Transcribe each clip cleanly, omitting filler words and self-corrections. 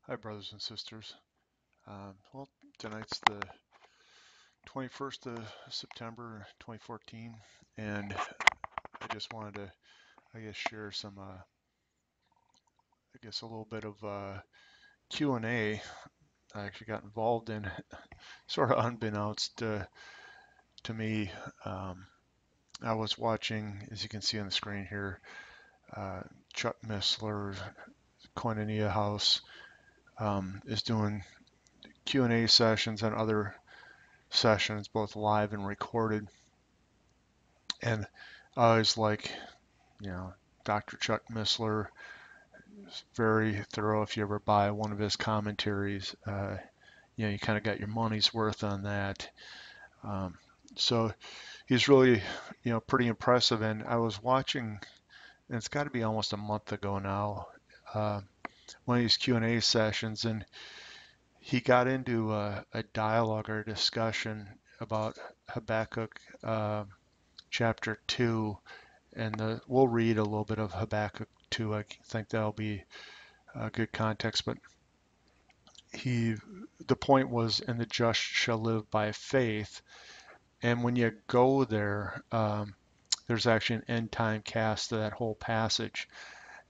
Hi, brothers and sisters. Well, tonight's the 21st of September, 2014, and I just wanted to, share some, a little bit of Q&A I actually got involved in, sort of unbeknownst to me. Um, I was watching, as you can see on the screen here, uh, Chuck Missler's Koinonia House is doing Q&A sessions and other sessions, both live and recorded. And I was like, you know, Dr. Chuck Missler is very thorough. If you ever buy one of his commentaries, you kind of got your money's worth on that. Um, so he's really, pretty impressive. And I was watching, and it's got to be almost a month ago now, uh, one of these Q&A sessions, and he got into a dialogue or a discussion about Habakkuk chapter 2, and we'll read a little bit of Habakkuk 2. I think that'll be good context, but he the point was, and the just shall live by faith. And when you go there, there's actually an end time cast to that whole passage.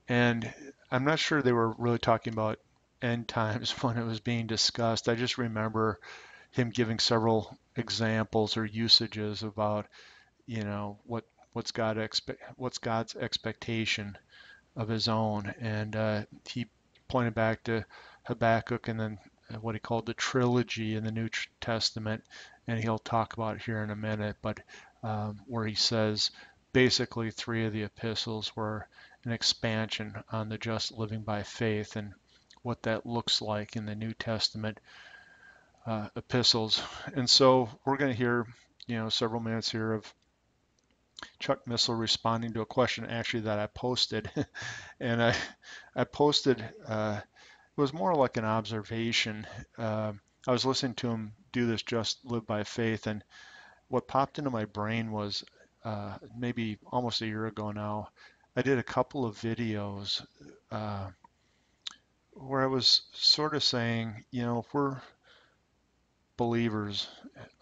And I'm not sure they were really talking about end times when it was being discussed. I just remember him giving several examples or usages about, what's God's expectation of his own. And he pointed back to Habakkuk and then what he called the trilogy in the New Testament, and he'll talk about it here in a minute, but where he says basically three of the epistles were an expansion on the just living by faith and what that looks like in the New Testament epistles. And so we're going to hear, several minutes here of Chuck Missler responding to a question actually that I posted. And I posted, it was more like an observation. I was listening to him do this just live by faith, and what popped into my brain was maybe almost a year ago now, I did a couple of videos uh, where I was sort of saying, if we're believers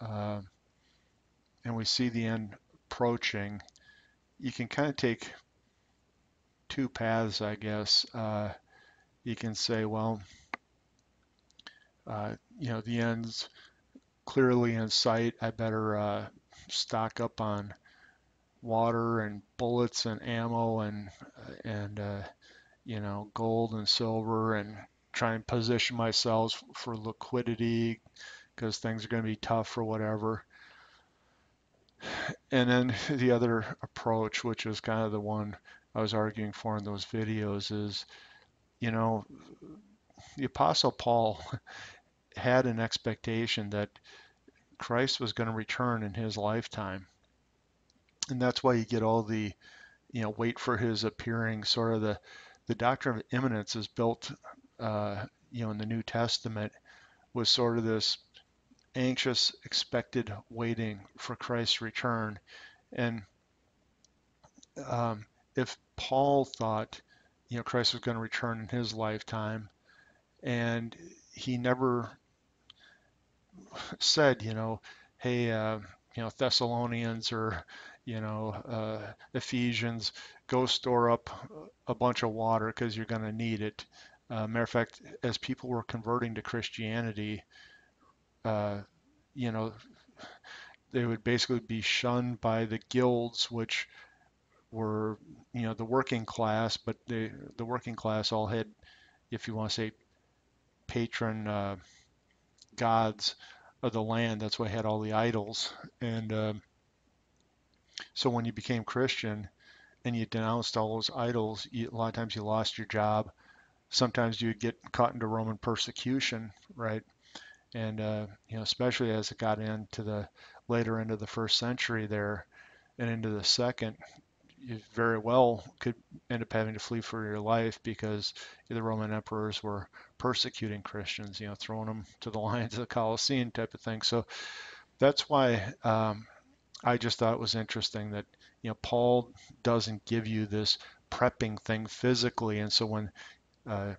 uh, and we see the end approaching, you can kind of take two paths, I guess. You can say, well, the end's clearly in sight. I better stock up on water and bullets and ammo and gold and silver and try and position myself for liquidity because things are going to be tough or whatever. And then the other approach, which is kind of the one I was arguing for in those videos, is, you know, the Apostle Paul had an expectation that Christ was going to return in his lifetime. And that's why you get all the, wait for his appearing, sort of the doctrine of imminence is built, in the New Testament was sort of this anxious, expected waiting for Christ's return. And um, if Paul thought, Christ was going to return in his lifetime, and he never said, hey, Thessalonians or, Ephesians, go store up a bunch of water because you're going to need it. Matter of fact, as people were converting to Christianity, uh, you know, they would basically be shunned by the guilds, which were, the working class, but the working class all had, if you want to say, patron gods of the land. That's why I had all the idols. And so when you became Christian and you denounced all those idols, a lot of times you lost your job. Sometimes you'd get caught into Roman persecution, right? And especially as it got into the later into the first century there and into the second, you very well could end up having to flee for your life because the Roman emperors were persecuting Christians, throwing them to the lions of the Colosseum type of thing. So that's why I just thought it was interesting that Paul doesn't give you this prepping thing physically, and so when uh,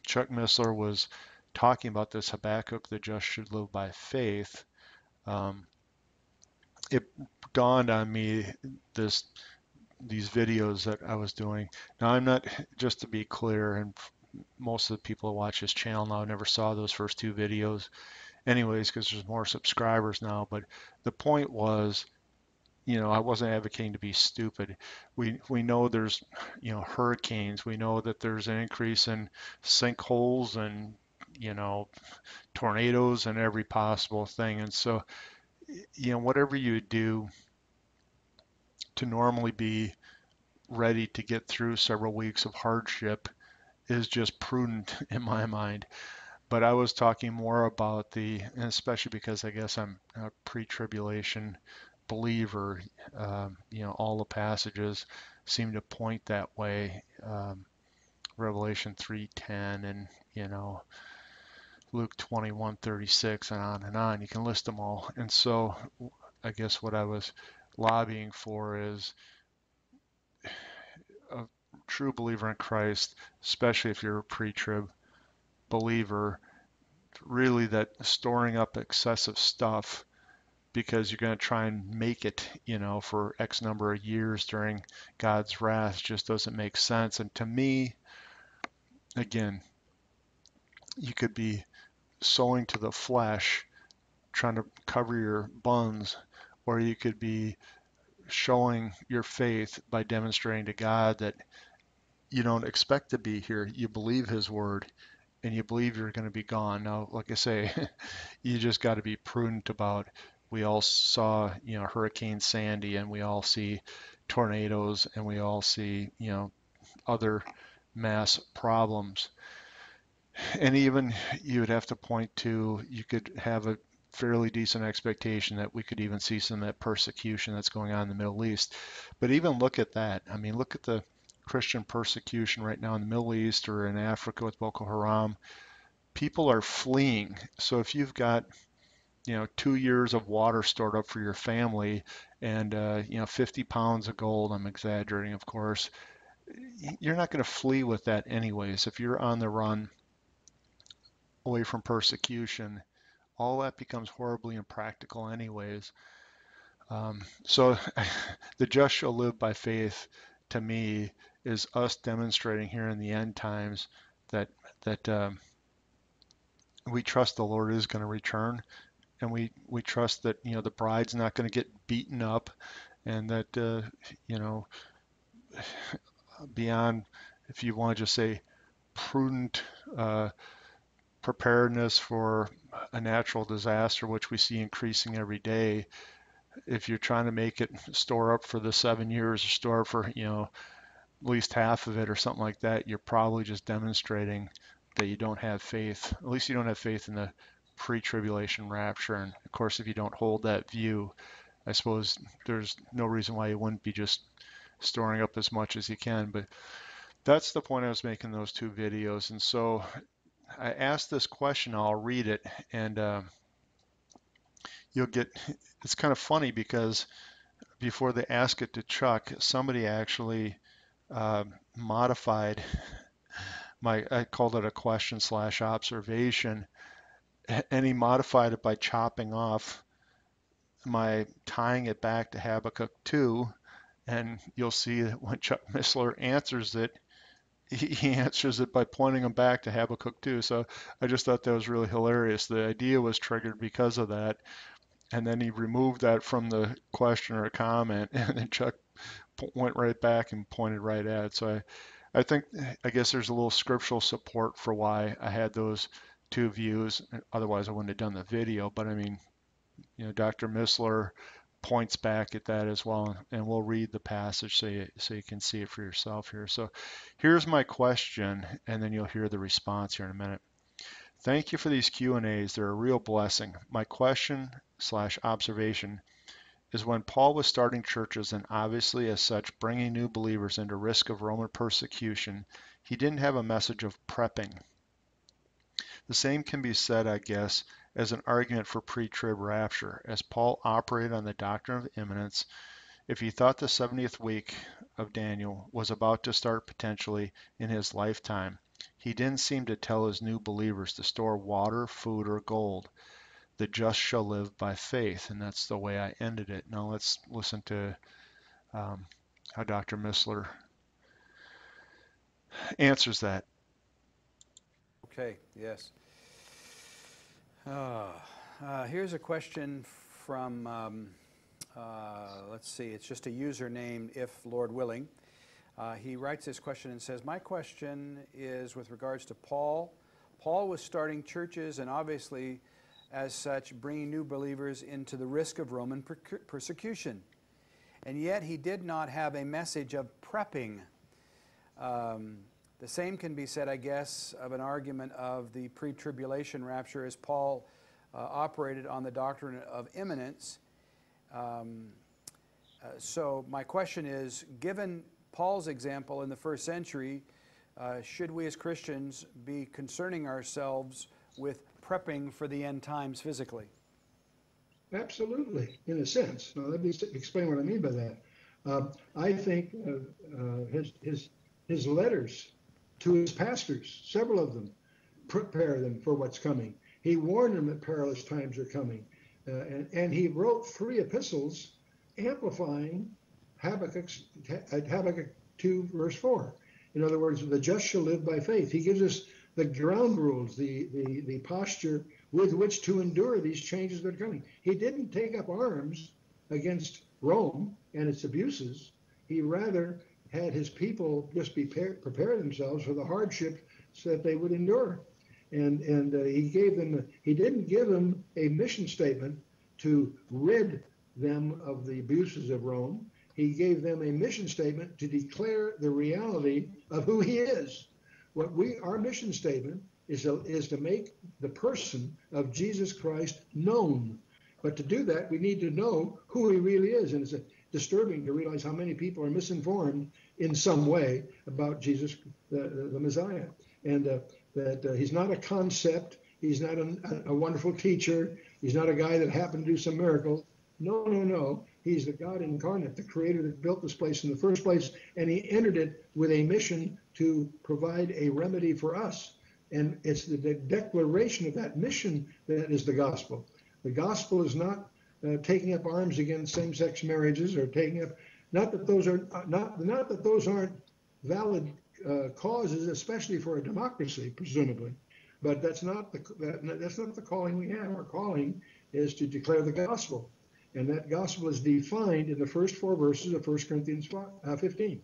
Chuck Missler was talking about this Habakkuk, the just should live by faith, um, it dawned on me this these videos that I was doing. Now I'm not, just to be clear, and most of the people who watch this channel now never saw those first two videos anyways, because there's more subscribers now. But the point was, I wasn't advocating to be stupid. We know there's, hurricanes. We know that there's an increase in sinkholes and, you know, tornadoes and every possible thing. And so, whatever you do to normally be ready to get through several weeks of hardship is just prudent in my mind. But I was talking more about and especially because I guess I'm a pre-tribulation believer, all the passages seem to point that way. Revelation 3:10 and, Luke 21:36 and on and on. You can list them all. And so I guess what I was lobbying for is a true believer in Christ, especially if you're a pre-trib believer, really that storing up excessive stuff because you're going to try and make it, for X number of years during God's wrath just doesn't make sense. And to me, again, you could be sowing to the flesh, trying to cover your buns, or you could be showing your faith by demonstrating to God that you don't expect to be here. You believe His word and you believe you're going to be gone. Now, like I say, you just got to be prudent about. We all saw, Hurricane Sandy, and we all see tornadoes, and we all see, other mass problems. And even you would have to point to, you could have a fairly decent expectation that we could even see some of that persecution that's going on in the Middle East. But even look at that. I mean, look at the Christian persecution right now in the Middle East or in Africa with Boko Haram. People are fleeing. So if you've got 2 years of water stored up for your family and 50 pounds of gold, I'm exaggerating of course, you're not going to flee with that anyways. If you're on the run away from persecution, all that becomes horribly impractical anyways. So the just shall live by faith, to me, is us demonstrating here in the end times that that we trust the Lord is going to return, and we trust that the bride's not going to get beaten up, and that you know beyond, if you want to just say, prudent preparedness for a natural disaster, which we see increasing every day. If you're trying to make it store up for the 7 years or store for at least half of it or something like that, you're probably just demonstrating that you don't have faith. At least you don't have faith in the pre-tribulation rapture. And of course, if you don't hold that view, I suppose there's no reason why you wouldn't be just storing up as much as you can. But that's the point I was making in those two videos. And so I asked this question, I'll read it, and you'll get, it's kind of funny because before they ask it to Chuck, somebody actually modified I called it a question slash observation, and he modified it by chopping off tying it back to Habakkuk 2, and you'll see that when Chuck Missler answers it, he answers it by pointing them back to Habakkuk 2. So I just thought that was really hilarious. The idea was triggered because of that, and then he removed that from the question or comment, and then Chuck went right back and pointed right at it. So I think, I guess there's a little scriptural support for why I had those two views. Otherwise, I wouldn't have done the video. But I mean, Dr. Missler points back at that as well, and we'll read the passage so you can see it for yourself here. So here's my question, and then you'll hear the response here in a minute. Thank you for these Q&As. They're a real blessing. My question slash observation is, when Paul was starting churches and obviously as such bringing new believers into risk of Roman persecution, he didn't have a message of prepping. The same can be said, I guess, as an argument for pre-trib rapture, as Paul operated on the doctrine of imminence. If he thought the 70th week of Daniel was about to start potentially in his lifetime, He didn't seem to tell his new believers to store water, food, or gold. The just shall live by faith. And that's the way I ended it. Now let's listen to um, how Dr. Missler answers that. Okay, yes. Here's a question from, let's see, it's just a username, if Lord willing. He writes this question and says, my question is with regards to Paul. Paul was starting churches and obviously, as such, bringing new believers into the risk of Roman persecution. And yet he did not have a message of prepping. The same can be said, I guess, of an argument of the pre-tribulation rapture as Paul operated on the doctrine of imminence. So my question is, given Paul's example in the first century, should we as Christians be concerning ourselves with prepping for the end times physically? Absolutely, in a sense. Now, let me explain what I mean by that. I think his letters to his pastors, several of them, prepare them for what's coming. He warned them that perilous times are coming. And he wrote 3 epistles amplifying Habakkuk 2, verse 4. In other words, the just shall live by faith. He gives us the ground rules, the posture with which to endure these changes that are coming. He didn't take up arms against Rome and its abuses. He rather had his people just prepare themselves for the hardship so that they would endure. And he didn't give them a mission statement to rid them of the abuses of Rome. He gave them a mission statement to declare the reality of who he is. Our mission statement is to make the person of Jesus Christ known. But to do that, we need to know who he really is. And it's disturbing to realize how many people are misinformed in some way about Jesus, the Messiah. And that he's not a concept. He's not a wonderful teacher. He's not a guy that happened to do some miracles. No. He's the God incarnate, the creator that built this place in the first place. And he entered it with a mission to provide a remedy for us. And it's the declaration of that mission that is the gospel. The gospel is not taking up arms against same-sex marriages or taking up, not that those aren't valid causes, especially for a democracy, presumably. But that's not the calling we have. Our calling is to declare the gospel. And that gospel is defined in the first 4 verses of 1 Corinthians 15.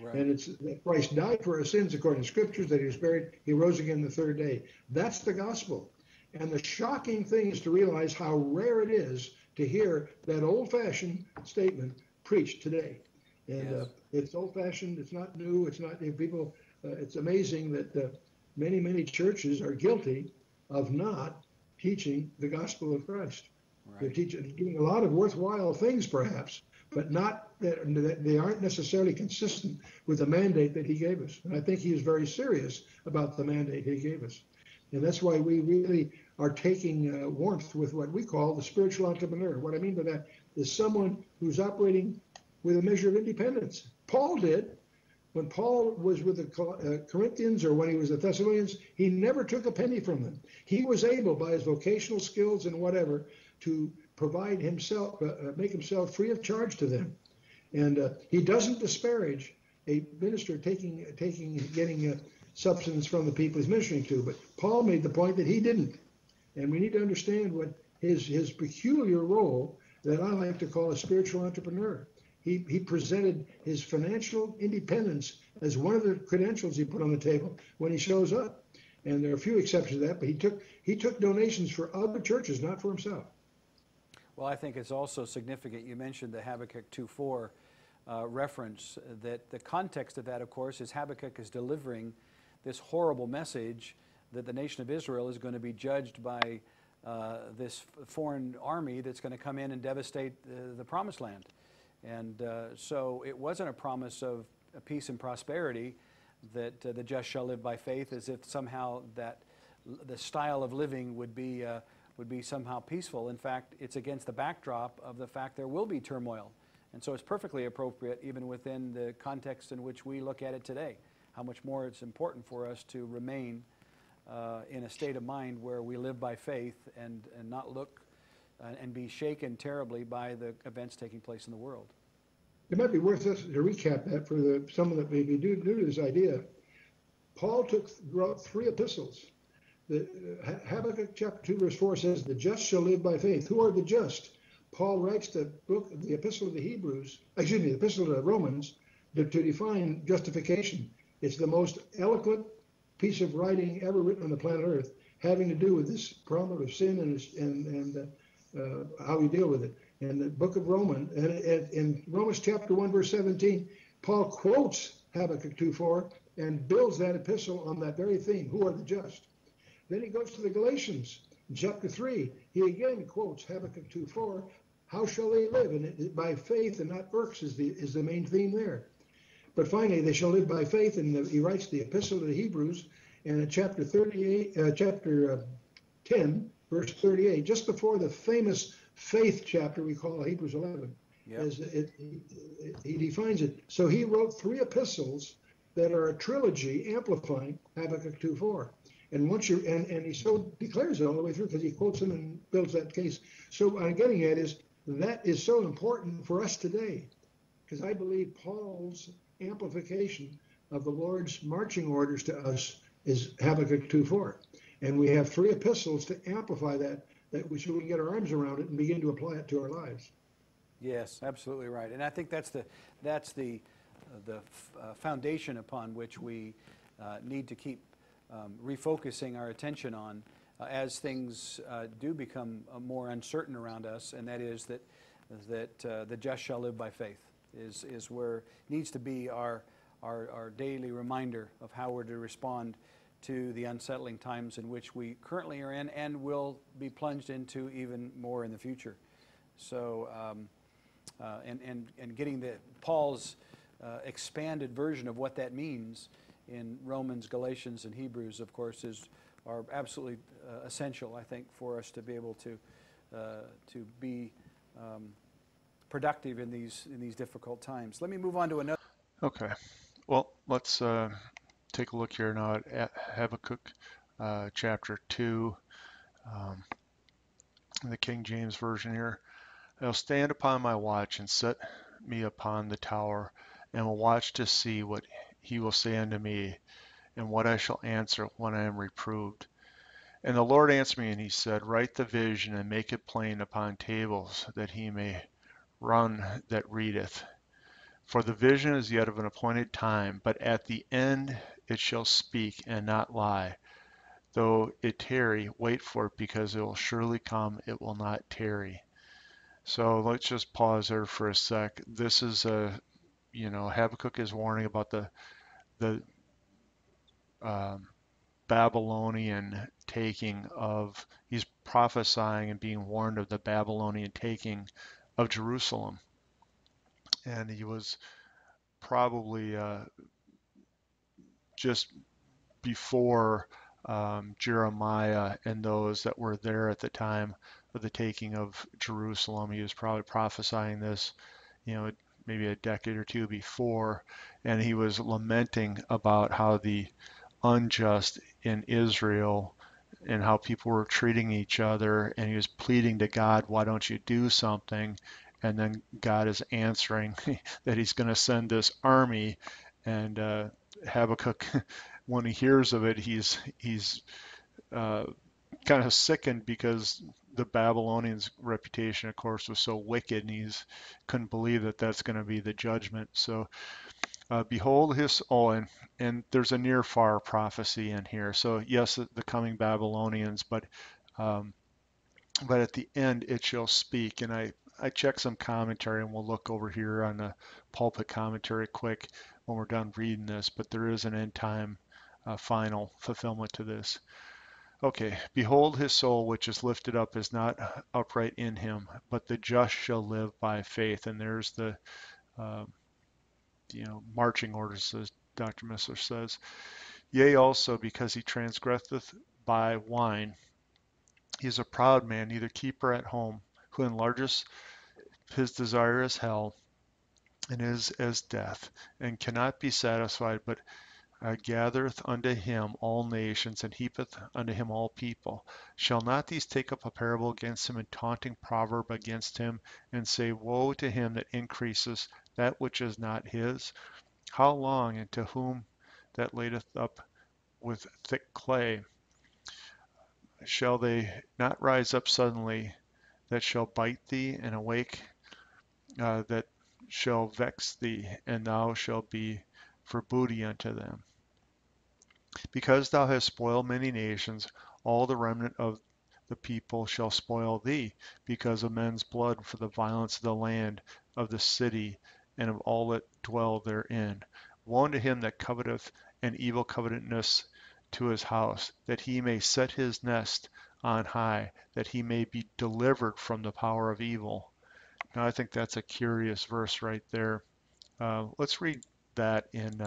Right. And it's that Christ died for our sins according to scriptures, that he was buried, he rose again the 3rd day. That's the gospel. And the shocking thing is to realize how rare it is to hear that old-fashioned statement preached today. And it's old-fashioned, it's not new, it's not people. It's amazing that many churches are guilty of not teaching the gospel of Christ. Right. They're doing a lot of worthwhile things, perhaps, but not that they aren't necessarily consistent with the mandate that he gave us. And I think he is very serious about the mandate he gave us. And that's why we really are taking warmth with what we call the spiritual entrepreneur. What I mean by that is someone who's operating with a measure of independence. Paul did. When Paul was with the Corinthians or when he was the Thessalonians, he never took a penny from them. He was able, by his vocational skills and whatever, to provide himself, make himself free of charge to them. And he doesn't disparage a minister getting substance from the people he's ministering to. But Paul made the point that he didn't. And we need to understand what his peculiar role that I like to call a spiritual entrepreneur. He presented his financial independence as one of the credentials he put on the table when he shows up. And there are a few exceptions to that, but he took donations for other churches, not for himself. Well, I think it's also significant. You mentioned the Habakkuk 2:4 reference. That the context of that, of course, is Habakkuk is delivering this horrible message that the nation of Israel is going to be judged by this foreign army that's going to come in and devastate the promised land. And so it wasn't a promise of peace and prosperity that the just shall live by faith, as if somehow that the style of living would be somehow peaceful. In fact, it's against the backdrop of the fact there will be turmoil. And so it's perfectly appropriate, even within the context in which we look at it today. how much more it's important for us to remain in a state of mind where we live by faith and not look and be shaken terribly by the events taking place in the world. It might be worth us to recap that for someone that may be new to this idea. Paul wrote 3 epistles. Habakkuk chapter 2 verse 4 says, "The just shall live by faith." Who are the just? Paul writes the epistle of the epistle of the Romans to define justification. It's the most eloquent piece of writing ever written on the planet Earth, having to do with this problem of sin and how we deal with it. And the book of Romans, and in Romans chapter 1 verse 17, Paul quotes Habakkuk 2:4 and builds that epistle on that very theme. Who are the just? Then he goes to the Galatians. In chapter 3, he again quotes Habakkuk 2:4. How shall they live? And by faith and not works is the main theme there. But finally, they shall live by faith. And he writes the epistle to the Hebrews. And in chapter 10, verse 38, just before the famous faith chapter we call Hebrews 11, yep. He defines it. So he wrote 3 epistles that are a trilogy amplifying Habakkuk 2:4. And he so declares it all the way through because he quotes them and builds that case. So what I'm getting at is that is so important for us today, because I believe Paul's amplification of the Lord's marching orders to us is Habakkuk 2:4. And we have 3 epistles to amplify that we can get our arms around it and begin to apply it to our lives. Yes, absolutely right. And I think that's the foundation upon which we need to keep refocusing our attention on as things do become more uncertain around us, and that is that the just shall live by faith is where needs to be our daily reminder of how we're to respond to the unsettling times in which we currently are in and will be plunged into even more in the future. So, and getting Paul's expanded version of what that means in Romans, Galatians, and Hebrews, of course, are absolutely essential, I think, for us to be able to be productive in these difficult times. Let me move on to another. Okay. Well, let's take a look here now at Habakkuk chapter 2, the King James Version here. "I'll stand upon my watch and set me upon the tower, and will watch to see what he will say unto me, and what I shall answer when I am reproved. And the Lord answered me, and he said, Write the vision, and make it plain upon tables, that he may run that readeth. For the vision is yet of an appointed time, but at the end it shall speak and not lie. Though it tarry, wait for it, because it will surely come, it will not tarry." So let's just pause there for a sec. This is Habakkuk is warning about the Babylonian taking of, he's prophesying and being warned of the Babylonian taking of Jerusalem. And he was probably just before Jeremiah and those that were there at the time of the taking of Jerusalem. He was probably prophesying this, maybe a decade or two before, and he was lamenting about how the unjust in Israel and how people were treating each other, and he was pleading to God, why don't you do something? And then God is answering that he's going to send this army, and Habakkuk, when he hears of it, he's kind of sickened, because the Babylonians' reputation, of course, was so wicked, and he couldn't believe that that's going to be the judgment. So behold his, and there's a near far prophecy in here. So yes, the coming Babylonians, but at the end it shall speak. And I checked some commentary, and we'll look over here on the pulpit commentary quick when we're done reading this, but there is an end time final fulfillment to this. Okay, behold his soul which is lifted up is not upright in him, but the just shall live by faith. And there's the marching orders, as Dr. Missler says. Yea, also because he transgresseth by wine. He is a proud man, neither keeper at home, who enlargeth his desire as hell, and is as death, and cannot be satisfied, but gathereth unto him all nations, and heapeth unto him all people. Shall not these take up a parable against him, and taunting proverb against him, and say, Woe to him that increases that which is not his? How long, and to whom that ladeth up with thick clay? Shall they not rise up suddenly that shall bite thee, and awake that shall vex thee, and thou shalt be for booty unto them? Because thou hast spoiled many nations, all the remnant of the people shall spoil thee, because of men's blood, for the violence of the land, of the city, and of all that dwell therein. Woe unto him that coveteth an evil covetousness to his house, that he may set his nest on high, that he may be delivered from the power of evil. Now, I think that's a curious verse right there. Let's read that in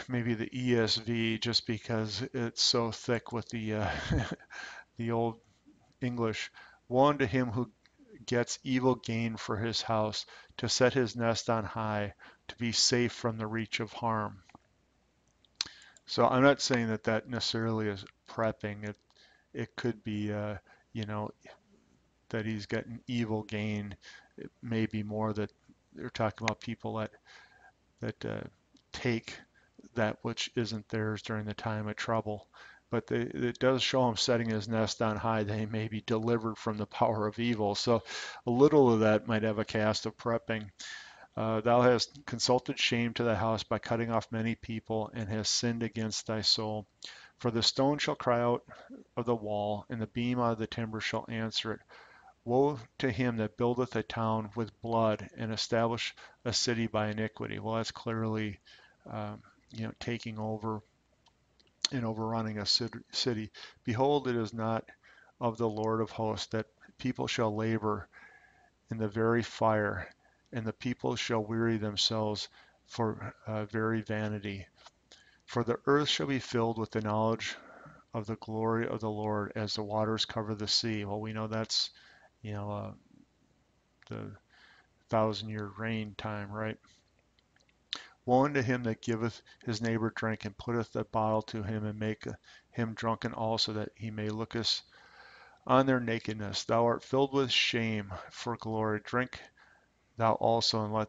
maybe the ESV, just because it's so thick with the the old English. Woe unto him who gets evil gain for his house, to set his nest on high, to be safe from the reach of harm. So I'm not saying that that necessarily is prepping. It could be, you know, that he's getting evil gain. It may be more that they're talking about people that take that which isn't theirs during the time of trouble. But it does show him setting his nest on high, that he may be delivered from the power of evil. So a little of that might have a cast of prepping. Thou hast consulted shame to thy house by cutting off many people, and hast sinned against thy soul. For the stone shall cry out of the wall, and the beam out of the timber shall answer it. Woe to him that buildeth a town with blood, and establish a city by iniquity. Well, that's clearly, um, taking over and overrunning a city. Behold, it is not of the Lord of hosts that people shall labor in the very fire, and the people shall weary themselves for very vanity. For the earth shall be filled with the knowledge of the glory of the Lord, as the waters cover the sea. Well, we know that's, the 1,000-year reign time, right? Woe unto him that giveth his neighbor drink, and putteth a bottle to him, and maketh him drunken also, that he may look on their nakedness. Thou art filled with shame for glory. Drink thou also, and let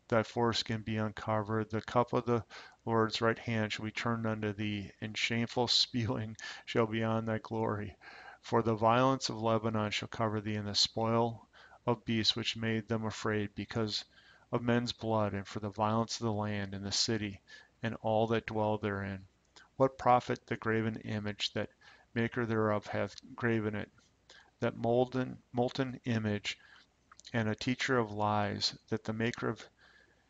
thy foreskin be uncovered. The cup of the Lord's right hand shall be turned unto thee, and shameful spewing shall be on thy glory. For the violence of Lebanon shall cover thee, and the spoil of beasts which made them afraid, because of men's blood, and for the violence of the land and the city, and all that dwell therein. What profit the graven image that maker thereof hath graven it, that molten image, and a teacher of lies, that the maker of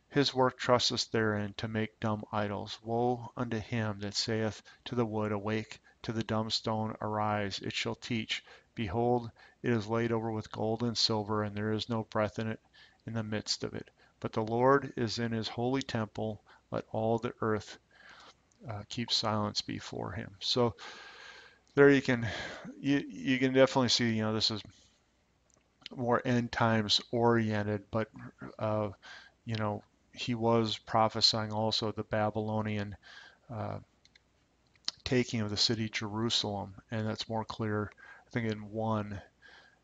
his work trusteth therein to make dumb idols. Woe unto him that saith to the wood, Awake; to the dumb stone, Arise; it shall teach. Behold, it is laid over with gold and silver, and there is no breath in it in the midst of it. But the Lord is in his holy temple. Let all the earth keep silence before him. So there you can definitely see, this is more end times oriented, but uh, you know, he was prophesying also the Babylonian uh, taking of the city Jerusalem, and that's more clear, I think, in one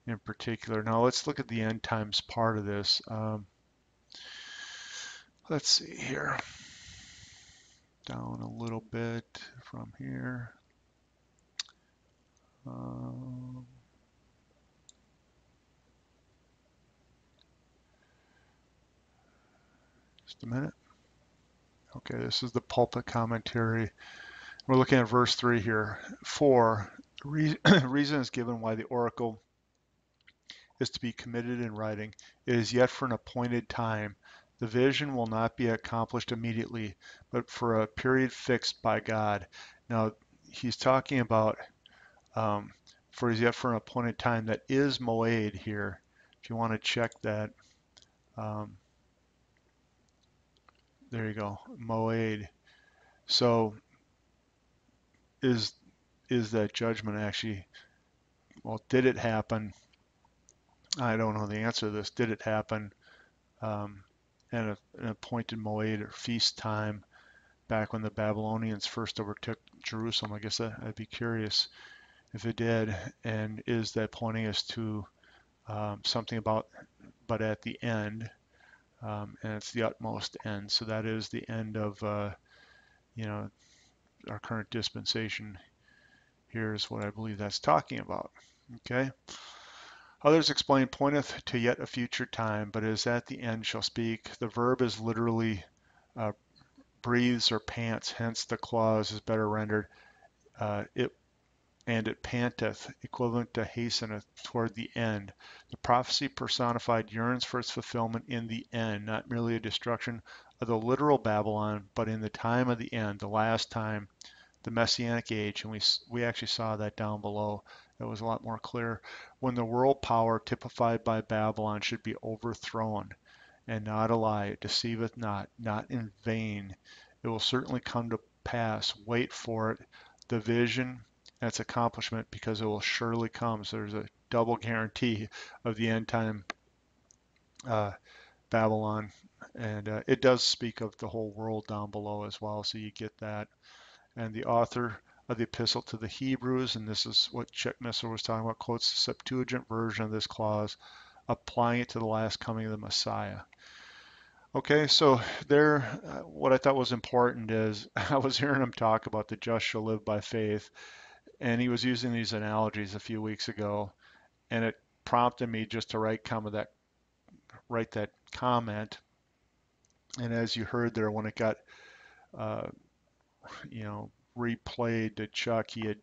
in particular. Now let's look at the end times part of this. Let's see here, down a little bit from here. Um, just a minute. Okay, this is the pulpit commentary. We're looking at verse 3 here. 4. Reason is given why the oracle is to be committed in writing. It is yet for an appointed time. The vision will not be accomplished immediately, but for a period fixed by God. Now, he's talking about for is yet for an appointed time. That is moed here. If you want to check that, um, there you go, moed. So is that judgment actually, well, did it happen? I don't know the answer to this. Did it happen? Um, and an appointed moed or feast time. back when the Babylonians first overtook Jerusalem? I guess I'd be curious if it did. And is that pointing us to something about, but at the end, and it's the utmost end. So that is the end of, you know, our current dispensation. Here's what I believe that's talking about. Okay. Others explain pointeth to yet a future time, but is at the end shall speak. The verb is literally uh, breathes or pants, hence the clause is better rendered it and it panteth, equivalent to hasteneth toward the end. The prophecy personified yearns for its fulfillment in the end, not merely a destruction of the literal Babylon, but in the time of the end, the last time, the Messianic age, and we actually saw that down below. That was a lot more clear. When the world power typified by Babylon should be overthrown, and not a lie, it deceiveth not in vain. It will certainly come to pass. Wait for it, the vision and its accomplishment, because it will surely come. So there's a double guarantee of the end time uh, Babylon. And it does speak of the whole world down below as well, so you get that. And the author of the epistle to the Hebrews, and this is what Chuck Missler was talking about, quotes the Septuagint version of this clause, applying it to the last coming of the Messiah. Okay, so there, what I thought was important is I was hearing him talk about the just shall live by faith, and he was using these analogies a few weeks ago, and it prompted me just to write that comment. And as you heard there, when it got, uh, replayed to Chuck, he had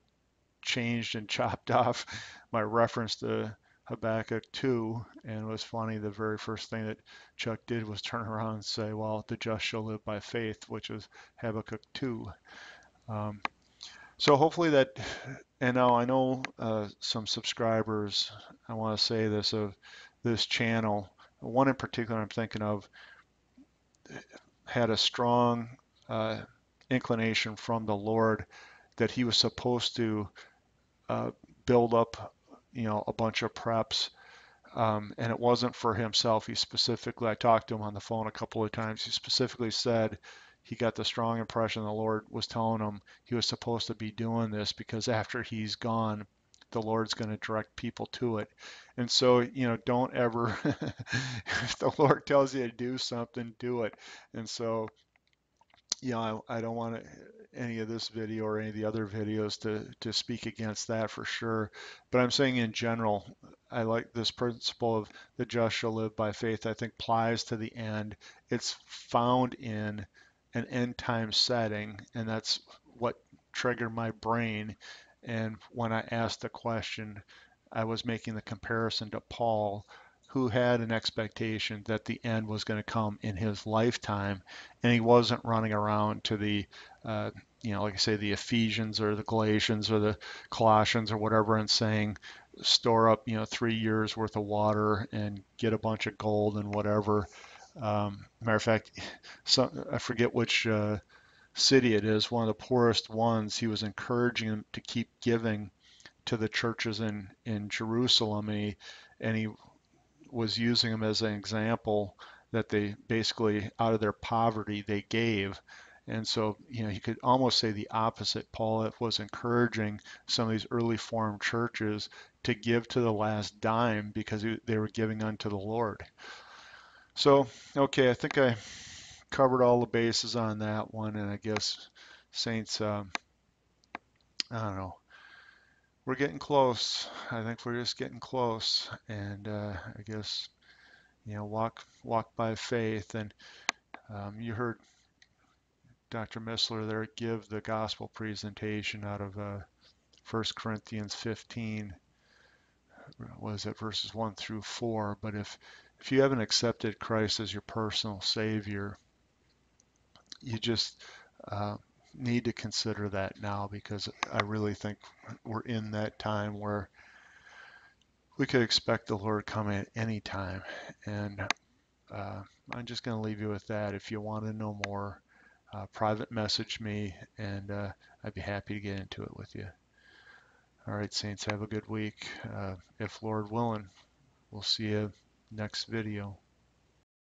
changed and chopped off my reference to Habakkuk 2, and it was funny. The very first thing that Chuck did was turn around and say, well, the just shall live by faith, which is Habakkuk 2. Um, so hopefully that, and now I know some subscribers, I want to say this, of this channel, one in particular I'm thinking of, had a strong uh, inclination from the Lord that he was supposed to uh, build up, a bunch of preps. And it wasn't for himself. I talked to him on the phone a couple of times. He specifically said he got the strong impression the Lord was telling him he was supposed to be doing this because after he's gone, the Lord's going to direct people to it. And so, don't ever, if the Lord tells you to do something, do it. And so, I don't want any of this video or any of the other videos to speak against that for sure. But I'm saying in general, I like this principle of the just shall live by faith. I think applies to the end. It's found in an end time setting, and that's what triggered my brain. And when I asked the question, I was making the comparison to Paul, who had an expectation that the end was going to come in his lifetime, and he wasn't running around to the, like I say, the Ephesians or the Galatians or the Colossians or whatever, and saying, store up, 3 years worth of water and get a bunch of gold and whatever. Matter of fact, I forget which city it is, one of the poorest ones. He was encouraging them to keep giving to the churches in Jerusalem, and he was using them as an example that they basically, out of their poverty, they gave. And so, you could almost say the opposite. Paul was encouraging some of these early formed churches to give to the last dime because they were giving unto the Lord. So, okay, I think I covered all the bases on that one. And I guess, Saints, I don't know. We're getting close. I think we're just getting close. And I guess, walk by faith. And you heard Dr. Missler there give the gospel presentation out of 1 Corinthians 15, was it verses 1 through 4. But if you haven't accepted Christ as your personal Savior, you just need to consider that now, because I really think we're in that time where we could expect the Lord coming at any time. And I'm just going to leave you with that. If you want to know more, private message me, and I'd be happy to get into it with you. All right, Saints, have a good week. If Lord willing, we'll see you next video.